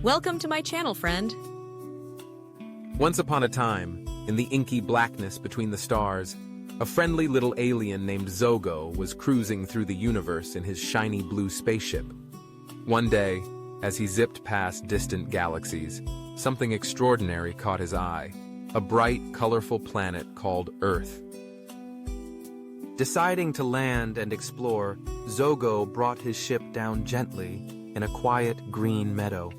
Welcome to my channel, friend. Once upon a time, in the inky blackness between the stars, a friendly little alien named Zogo was cruising through the universe in his shiny blue spaceship. One day, as he zipped past distant galaxies, something extraordinary caught his eye, a bright, colorful planet called Earth. Deciding to land and explore, Zogo brought his ship down gently in a quiet green meadow.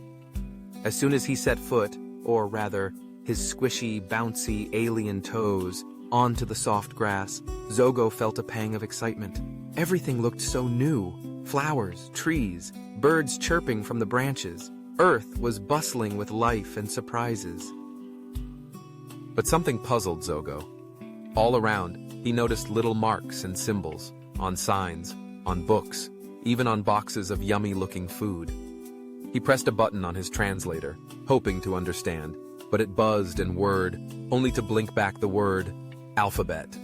As soon as he set foot, or rather, his squishy, bouncy alien toes, onto the soft grass, Zogo felt a pang of excitement. Everything looked so new. Flowers, trees, birds chirping from the branches. Earth was bustling with life and surprises. But something puzzled Zogo. All around, he noticed little marks and symbols, on signs, on books, even on boxes of yummy-looking food. He pressed a button on his translator, hoping to understand, but it buzzed and whirred, only to blink back the word, alphabet.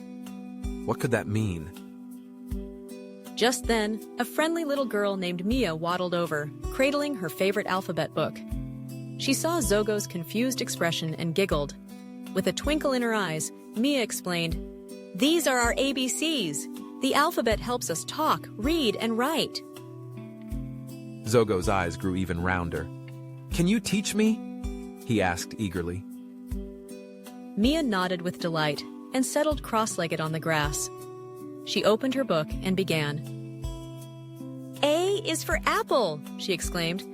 What could that mean? Just then, a friendly little girl named Mia waddled over, cradling her favorite alphabet book. She saw Zogo's confused expression and giggled. With a twinkle in her eyes, Mia explained, "These are our ABCs. The alphabet helps us talk, read, and write." Zogo's eyes grew even rounder. "Can you teach me?" he asked eagerly. Mia nodded with delight and settled cross-legged on the grass. She opened her book and began. "A is for apple," she exclaimed,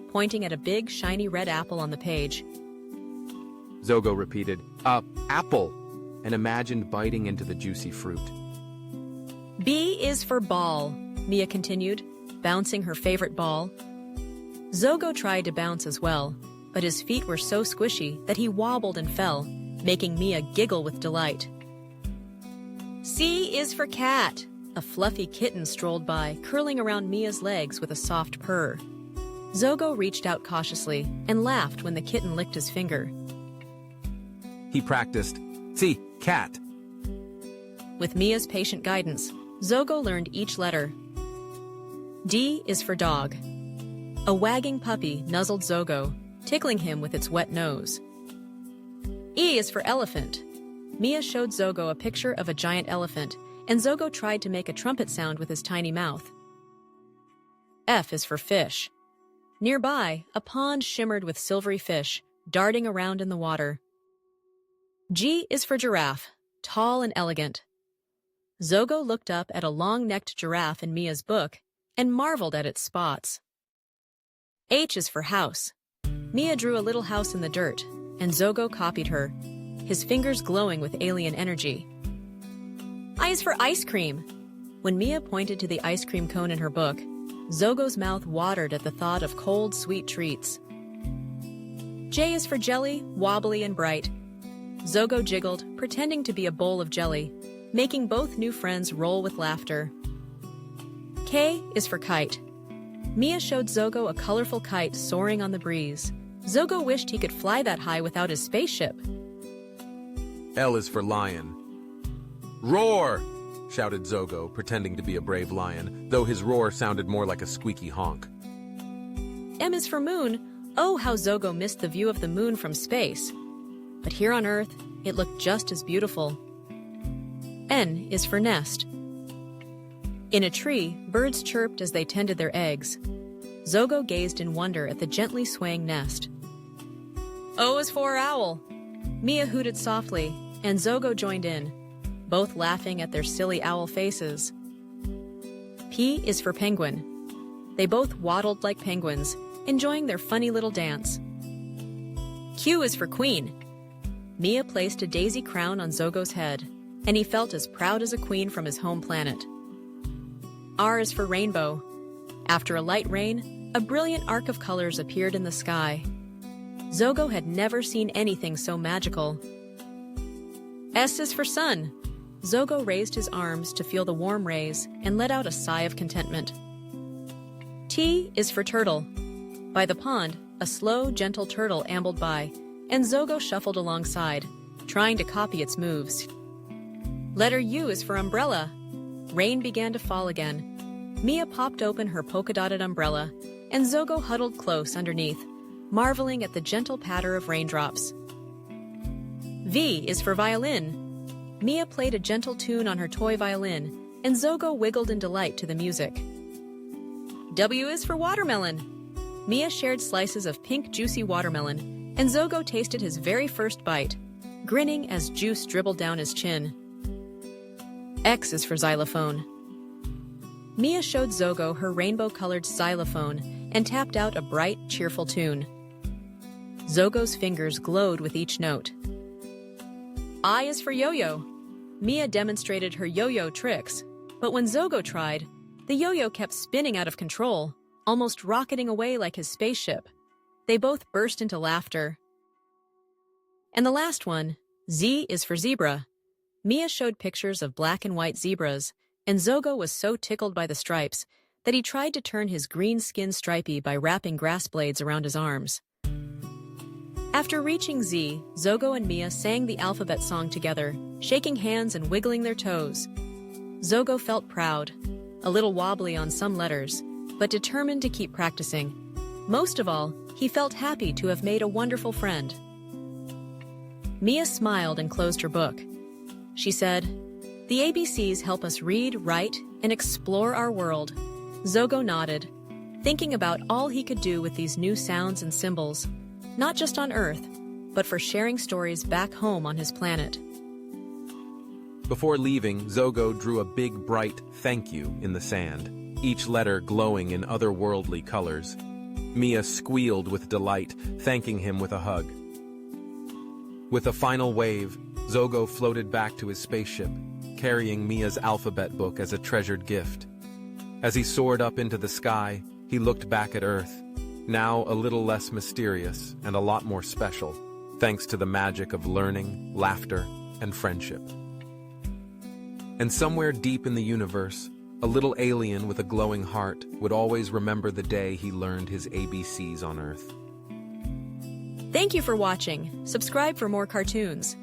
pointing at a big, shiny red apple on the page. Zogo repeated, apple, and imagined biting into the juicy fruit. "B is for ball," Mia continued, bouncing her favorite ball. Zogo tried to bounce as well, but his feet were so squishy that he wobbled and fell, making Mia giggle with delight. "C is for cat." A fluffy kitten strolled by, curling around Mia's legs with a soft purr. Zogo reached out cautiously and laughed when the kitten licked his finger. He practiced, "C, cat." With Mia's patient guidance, Zogo learned each letter. D is for dog. A wagging puppy nuzzled Zogo, tickling him with its wet nose. E is for elephant. Mia showed Zogo a picture of a giant elephant, and Zogo tried to make a trumpet sound with his tiny mouth. F is for fish. Nearby, a pond shimmered with silvery fish, darting around in the water. G is for giraffe, tall and elegant. Zogo looked up at a long-necked giraffe in Mia's book and marveled at its spots. H is for house. Mia drew a little house in the dirt, and Zogo copied her, his fingers glowing with alien energy. I is for ice cream. When Mia pointed to the ice cream cone in her book, Zogo's mouth watered at the thought of cold, sweet treats. J is for jelly, wobbly and bright. Zogo jiggled, pretending to be a bowl of jelly, making both new friends roll with laughter. K is for kite. Mia showed Zogo a colorful kite soaring on the breeze. Zogo wished he could fly that high without his spaceship. L is for lion. "Roar!" shouted Zogo, pretending to be a brave lion, though his roar sounded more like a squeaky honk. M is for moon. Oh, how Zogo missed the view of the moon from space. But here on Earth, it looked just as beautiful. N is for nest. In a tree, birds chirped as they tended their eggs. Zogo gazed in wonder at the gently swaying nest. O is for owl. Mia hooted softly, and Zogo joined in, both laughing at their silly owl faces. P is for penguin. They both waddled like penguins, enjoying their funny little dance. Q is for queen. Mia placed a daisy crown on Zogo's head, and he felt as proud as a queen from his home planet. R is for rainbow. After a light rain, a brilliant arc of colors appeared in the sky. Zogo had never seen anything so magical. S is for sun. Zogo raised his arms to feel the warm rays and let out a sigh of contentment. T is for turtle. By the pond, a slow, gentle turtle ambled by, and Zogo shuffled alongside, trying to copy its moves. Letter U is for umbrella. Rain began to fall again. Mia popped open her polka-dotted umbrella, and Zogo huddled close underneath, marveling at the gentle patter of raindrops. V is for violin. Mia played a gentle tune on her toy violin, and Zogo wiggled in delight to the music. W is for watermelon. Mia shared slices of pink, juicy watermelon, and Zogo tasted his very first bite, grinning as juice dribbled down his chin. X is for xylophone. Mia showed Zogo her rainbow-colored xylophone and tapped out a bright, cheerful tune. Zogo's fingers glowed with each note. I is for yo-yo. Mia demonstrated her yo-yo tricks, but when Zogo tried, the yo-yo kept spinning out of control, almost rocketing away like his spaceship. They both burst into laughter. And the last one, Z is for zebra. Mia showed pictures of black and white zebras, and Zogo was so tickled by the stripes that he tried to turn his green skin stripy by wrapping grass blades around his arms. After reaching Z, Zogo and Mia sang the alphabet song together, shaking hands and wiggling their toes. Zogo felt proud, a little wobbly on some letters, but determined to keep practicing. Most of all, he felt happy to have made a wonderful friend. Mia smiled and closed her book. She said, "The ABCs help us read, write, and explore our world." Zogo nodded, thinking about all he could do with these new sounds and symbols, not just on Earth, but for sharing stories back home on his planet. Before leaving, Zogo drew a big, bright thank you in the sand, each letter glowing in otherworldly colors. Mia squealed with delight, thanking him with a hug. With a final wave, Zogo floated back to his spaceship, carrying Mia's alphabet book as a treasured gift. As he soared up into the sky, he looked back at Earth, now a little less mysterious and a lot more special, thanks to the magic of learning, laughter, and friendship. And somewhere deep in the universe, a little alien with a glowing heart would always remember the day he learned his ABCs on Earth. Thank you for watching. Subscribe for more cartoons.